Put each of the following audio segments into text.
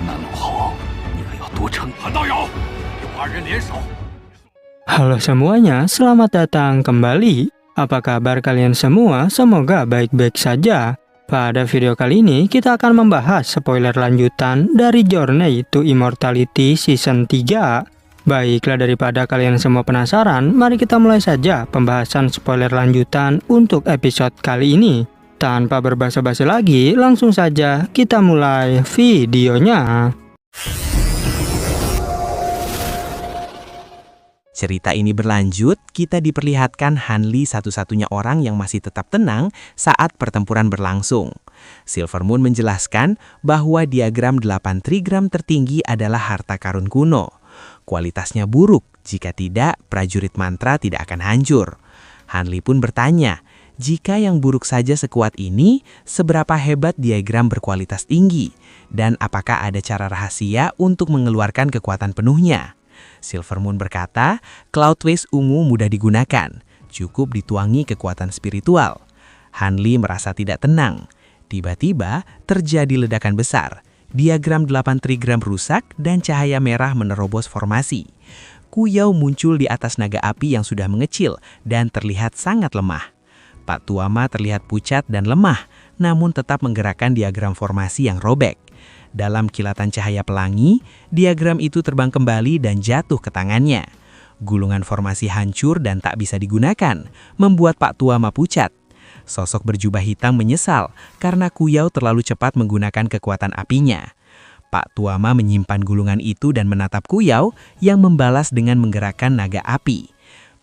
南龙侯，你可要多撑。韩道友，有二人联手。 Halo semuanya, selamat datang kembali. Apa kabar kalian semua? Semoga baik-baik saja. Pada video kali ini, kita akan membahas spoiler lanjutan dari Journey to Immortality Season 3. Baiklah, daripada kalian semua penasaran, mari kita mulai saja pembahasan spoiler lanjutan untuk episode kali ini. Tanpa berbasa-basi lagi, langsung saja kita mulai videonya. Cerita ini berlanjut, kita diperlihatkan Hanli satu-satunya orang yang masih tetap tenang saat pertempuran berlangsung. Silvermoon menjelaskan bahwa diagram 8 trigram tertinggi adalah harta karun kuno. Kualitasnya buruk, jika tidak prajurit mantra tidak akan hancur. Hanli pun bertanya, jika yang buruk saja sekuat ini, seberapa hebat diagram berkualitas tinggi? Dan apakah ada cara rahasia untuk mengeluarkan kekuatan penuhnya? Silvermoon berkata, Cloudways ungu mudah digunakan, cukup dituangi kekuatan spiritual. Hanli merasa tidak tenang. Tiba-tiba terjadi ledakan besar. Diagram 8 trigram rusak dan cahaya merah menerobos formasi. Kuyao muncul di atas naga api yang sudah mengecil dan terlihat sangat lemah. Pak Tuama terlihat pucat dan lemah, namun tetap menggerakkan diagram formasi yang robek. Dalam kilatan cahaya pelangi, diagram itu terbang kembali dan jatuh ke tangannya. Gulungan formasi hancur dan tak bisa digunakan, membuat Pak Tuama pucat. Sosok berjubah hitam menyesal karena Kuyao terlalu cepat menggunakan kekuatan apinya. Pak Tuama menyimpan gulungan itu dan menatap Kuyao yang membalas dengan menggerakkan naga api.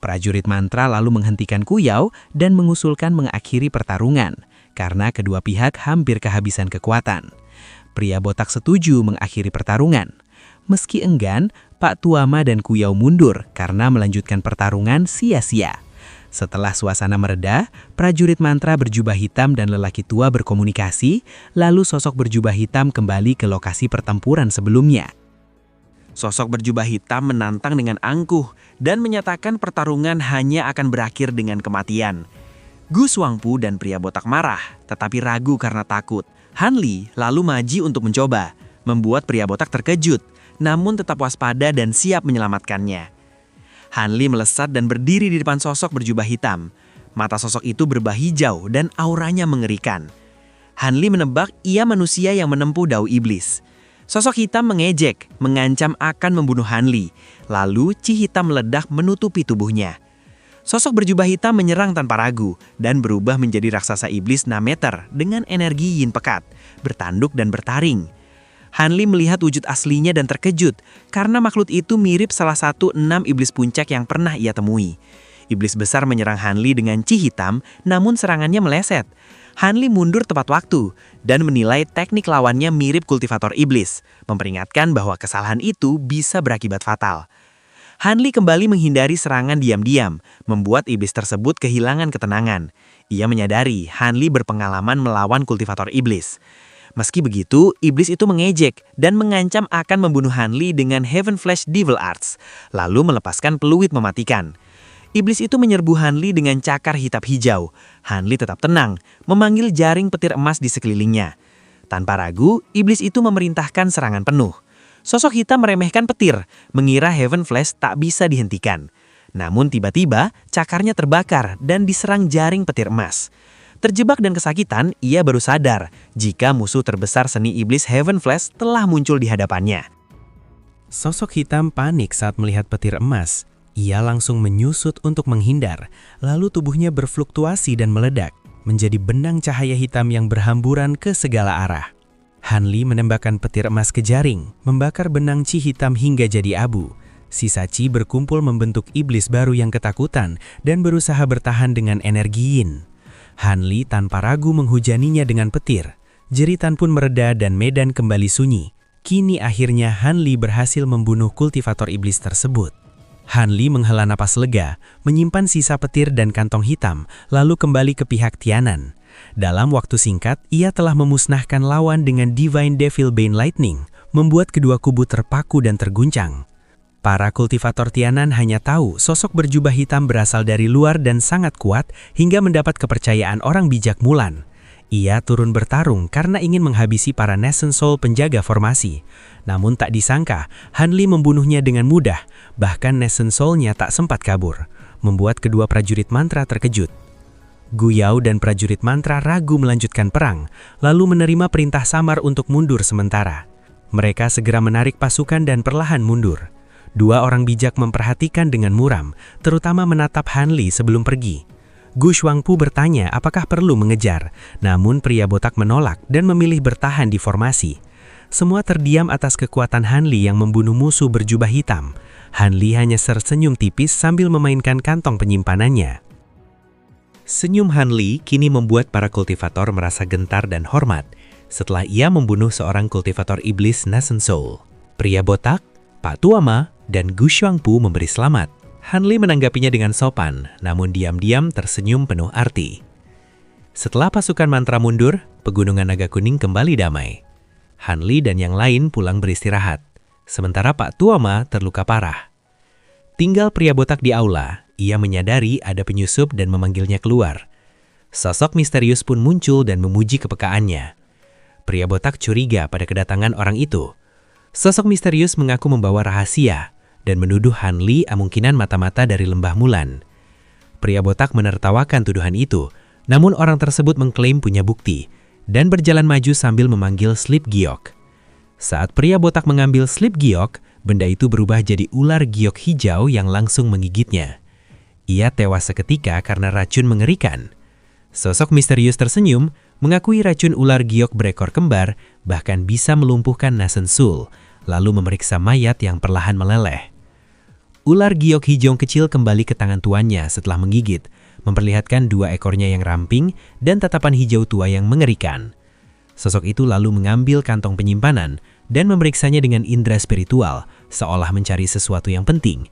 Prajurit mantra lalu menghentikan Kuyao dan mengusulkan mengakhiri pertarungan, karena kedua pihak hampir kehabisan kekuatan. Pria botak setuju mengakhiri pertarungan. Meski enggan, Pak Tuama dan Kuyao mundur karena melanjutkan pertarungan sia-sia. Setelah suasana mereda, prajurit mantra berjubah hitam dan lelaki tua berkomunikasi, lalu sosok berjubah hitam kembali ke lokasi pertempuran sebelumnya. Sosok berjubah hitam menantang dengan angkuh dan menyatakan pertarungan hanya akan berakhir dengan kematian. Gu Suangpu dan pria botak marah, tetapi ragu karena takut. Hanli lalu maju untuk mencoba, membuat pria botak terkejut, namun tetap waspada dan siap menyelamatkannya. Hanli melesat dan berdiri di depan sosok berjubah hitam. Mata sosok itu berbah hijau dan auranya mengerikan. Hanli menebak ia manusia yang menempuh dao iblis. Sosok hitam mengejek, mengancam akan membunuh Hanli. Lalu Chi hitam meledak menutupi tubuhnya. Sosok berjubah hitam menyerang tanpa ragu dan berubah menjadi raksasa iblis 6 meter dengan energi yin pekat, bertanduk dan bertaring. Hanli melihat wujud aslinya dan terkejut karena makhluk itu mirip salah satu 6 iblis puncak yang pernah ia temui. Iblis besar menyerang Hanli dengan Chi hitam, namun serangannya meleset. Hanli mundur tepat waktu dan menilai teknik lawannya mirip kultivator iblis, memperingatkan bahwa kesalahan itu bisa berakibat fatal. Hanli kembali menghindari serangan diam-diam, membuat iblis tersebut kehilangan ketenangan. Ia menyadari Hanli berpengalaman melawan kultivator iblis. Meski begitu, iblis itu mengejek dan mengancam akan membunuh Hanli dengan Heaven Flash Devil Arts, lalu melepaskan peluit mematikan. Iblis itu menyerbu Hanli dengan cakar hitam hijau. Hanli tetap tenang, memanggil jaring petir emas di sekelilingnya. Tanpa ragu, iblis itu memerintahkan serangan penuh. Sosok hitam meremehkan petir, mengira Heaven Flash tak bisa dihentikan. Namun tiba-tiba, cakarnya terbakar dan diserang jaring petir emas. Terjebak dan kesakitan, ia baru sadar jika musuh terbesar seni iblis Heaven Flash telah muncul di hadapannya. Sosok hitam panik saat melihat petir emas. Ia langsung menyusut untuk menghindar, lalu tubuhnya berfluktuasi dan meledak, menjadi benang cahaya hitam yang berhamburan ke segala arah. Hanli menembakkan petir emas ke jaring, membakar benang Chi hitam hingga jadi abu. Sisa Chi berkumpul membentuk iblis baru yang ketakutan dan berusaha bertahan dengan energi yin. Hanli tanpa ragu menghujaninya dengan petir. Jeritan pun mereda dan medan kembali sunyi. Kini akhirnya Hanli berhasil membunuh kultivator iblis tersebut. Hanli menghela napas lega, menyimpan sisa petir dan kantong hitam, lalu kembali ke pihak Tianan. Dalam waktu singkat, ia telah memusnahkan lawan dengan Divine Devil Bane Lightning, membuat kedua kubu terpaku dan terguncang. Para kultivator Tianan hanya tahu sosok berjubah hitam berasal dari luar dan sangat kuat hingga mendapat kepercayaan orang bijak Mulan. Ia turun bertarung karena ingin menghabisi para Nation Soul penjaga formasi. Namun tak disangka, Han Li membunuhnya dengan mudah, bahkan Nation Soul-nya tak sempat kabur, membuat kedua prajurit mantra terkejut. Gu Yao dan prajurit mantra ragu melanjutkan perang, lalu menerima perintah samar untuk mundur sementara. Mereka segera menarik pasukan dan perlahan mundur. Dua orang bijak memperhatikan dengan muram, terutama menatap Han Li sebelum pergi. Gu Shuangpu bertanya apakah perlu mengejar, namun pria botak menolak dan memilih bertahan di formasi. Semua terdiam atas kekuatan Han Li yang membunuh musuh berjubah hitam. Han Li hanya tersenyum tipis sambil memainkan kantong penyimpanannya. Senyum Han Li kini membuat para kultivator merasa gentar dan hormat setelah ia membunuh seorang kultivator iblis Nation Soul. Pria botak, Pak Tuama, dan Gu Shuangpu memberi selamat. Han Li menanggapinya dengan sopan, namun diam-diam tersenyum penuh arti. Setelah pasukan mantra mundur, pegunungan naga kuning kembali damai. Han Li dan yang lain pulang beristirahat, sementara Pak Tuama terluka parah. Tinggal pria botak di aula, ia menyadari ada penyusup dan memanggilnya keluar. Sosok misterius pun muncul dan memuji kepekaannya. Pria botak curiga pada kedatangan orang itu. Sosok misterius mengaku membawa rahasia, dan menuduh Han Li kemungkinan mata-mata dari lembah Mulan. Pria botak menertawakan tuduhan itu, namun orang tersebut mengklaim punya bukti, dan berjalan maju sambil memanggil Slip Giok. Saat pria botak mengambil Slip Giok, benda itu berubah jadi ular giok hijau yang langsung menggigitnya. Ia tewas seketika karena racun mengerikan. Sosok misterius tersenyum, mengakui racun ular giok berekor kembar, bahkan bisa melumpuhkan Nation Soul, lalu memeriksa mayat yang perlahan meleleh. Ular giok hijau kecil kembali ke tangan tuannya setelah menggigit, memperlihatkan dua ekornya yang ramping dan tatapan hijau tua yang mengerikan. Sosok itu lalu mengambil kantong penyimpanan dan memeriksanya dengan indera spiritual, seolah mencari sesuatu yang penting.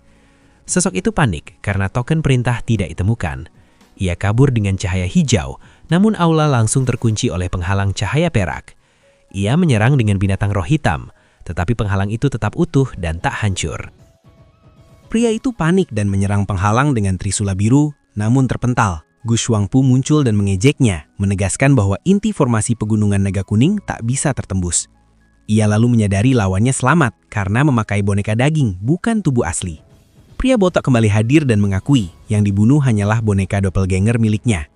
Sosok itu panik karena token perintah tidak ditemukan. Ia kabur dengan cahaya hijau, namun aula langsung terkunci oleh penghalang cahaya perak. Ia menyerang dengan binatang roh hitam, tetapi penghalang itu tetap utuh dan tak hancur. Pria itu panik dan menyerang penghalang dengan trisula biru, namun terpental. Gu Shuangpu muncul dan mengejeknya, menegaskan bahwa inti formasi pegunungan naga kuning tak bisa tertembus. Ia lalu menyadari lawannya selamat karena memakai boneka daging, bukan tubuh asli. Pria botak kembali hadir dan mengakui yang dibunuh hanyalah boneka doppelganger miliknya.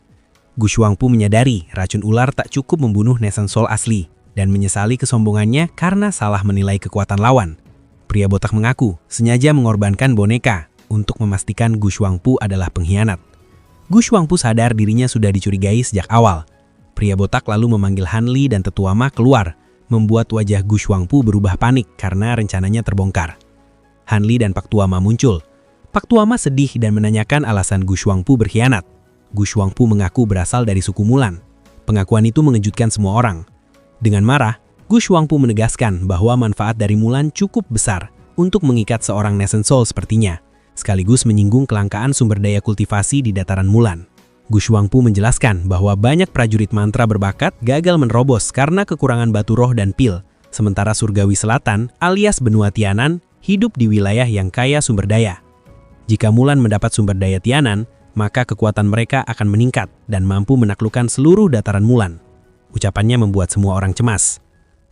Gu Shuangpu menyadari racun ular tak cukup membunuh Nation Soul asli dan menyesali kesombongannya karena salah menilai kekuatan lawan. Pria botak mengaku sengaja mengorbankan boneka untuk memastikan Gu Shuangpu adalah pengkhianat. Gu Shuangpu sadar dirinya sudah dicurigai sejak awal. Pria botak lalu memanggil Han Li dan Tetua Ma keluar, membuat wajah Gu Shuangpu berubah panik karena rencananya terbongkar. Han Li dan Pak Tuama muncul. Pak Tuama sedih dan menanyakan alasan Gu Shuangpu berkhianat. Gu Shuangpu mengaku berasal dari suku Mulan. Pengakuan itu mengejutkan semua orang. Dengan marah, Gu Shuangpu menegaskan bahwa manfaat dari Mulan cukup besar untuk mengikat seorang Nation Soul sepertinya, sekaligus menyinggung kelangkaan sumber daya kultivasi di dataran Mulan. Gu Shuangpu menjelaskan bahwa banyak prajurit mantra berbakat gagal menerobos karena kekurangan batu roh dan pil, sementara Surgawi Selatan alias benua Tianan hidup di wilayah yang kaya sumber daya. Jika Mulan mendapat sumber daya Tianan, maka kekuatan mereka akan meningkat dan mampu menaklukkan seluruh dataran Mulan. Ucapannya membuat semua orang cemas.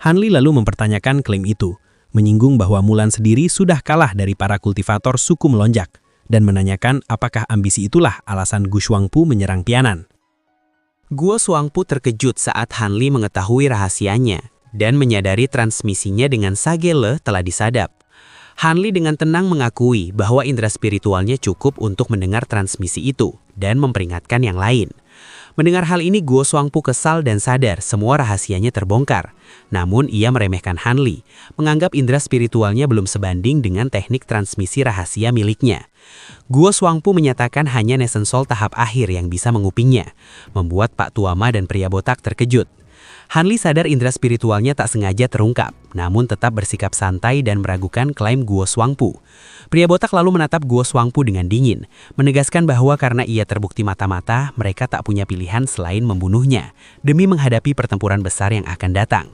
Han Li lalu mempertanyakan klaim itu, menyinggung bahwa Mulan sendiri sudah kalah dari para kultivator suku melonjak, dan menanyakan apakah ambisi itulah alasan Gu Shuangpu menyerang Tianan. Gu Shuangpu terkejut saat Han Li mengetahui rahasianya, dan menyadari transmisinya dengan sage le telah disadap. Han Li dengan tenang mengakui bahwa indera spiritualnya cukup untuk mendengar transmisi itu, dan memperingatkan yang lain. Mendengar hal ini, Gu Shuangpu kesal dan sadar semua rahasianya terbongkar. Namun ia meremehkan Han Li, menganggap indera spiritualnya belum sebanding dengan teknik transmisi rahasia miliknya. Gu Shuangpu menyatakan hanya Nation Soul tahap akhir yang bisa mengupingnya, membuat Pak Tuama dan pria botak terkejut. Han Li sadar indera spiritualnya tak sengaja terungkap, namun tetap bersikap santai dan meragukan klaim Gu Shuangpu. Pria botak lalu menatap Gu Shuangpu dengan dingin, menegaskan bahwa karena ia terbukti mata-mata, mereka tak punya pilihan selain membunuhnya, demi menghadapi pertempuran besar yang akan datang.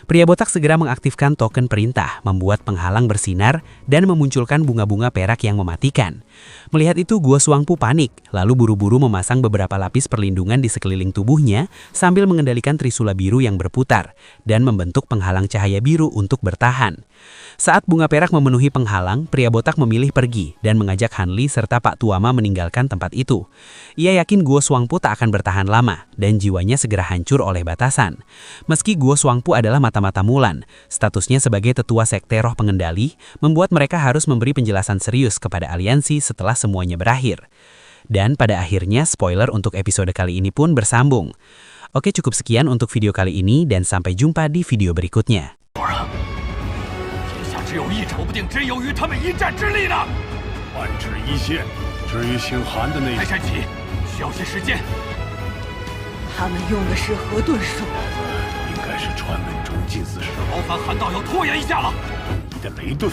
Pria botak segera mengaktifkan token perintah, membuat penghalang bersinar dan memunculkan bunga-bunga perak yang mematikan. Melihat itu, Guo Shuangpu panik, lalu buru-buru memasang beberapa lapis perlindungan di sekeliling tubuhnya sambil mengendalikan trisula biru yang berputar dan membentuk penghalang cahaya biru untuk bertahan. Saat bunga perak memenuhi penghalang, pria botak memilih pergi dan mengajak Han Li serta Pak Tuama meninggalkan tempat itu. Ia yakin Guo Shuangpu tak akan bertahan lama dan jiwanya segera hancur oleh batasan. Meski Guo Shuangpu adalah mata-mata Mulan, statusnya sebagai tetua sekte roh pengendali membuat mereka harus memberi penjelasan serius kepada aliansi setelah semuanya berakhir. Dan pada akhirnya spoiler untuk episode kali ini pun bersambung. Oke, cukup sekian untuk video kali ini dan sampai jumpa di video berikutnya. 只有一筹不定，真有与他们一战之力呢。万指一线，至于姓韩的那台山起，需要些时间。他们用的是何遁术？应该是传闻中近似是劳烦韩道友拖延一下了。你的雷遁。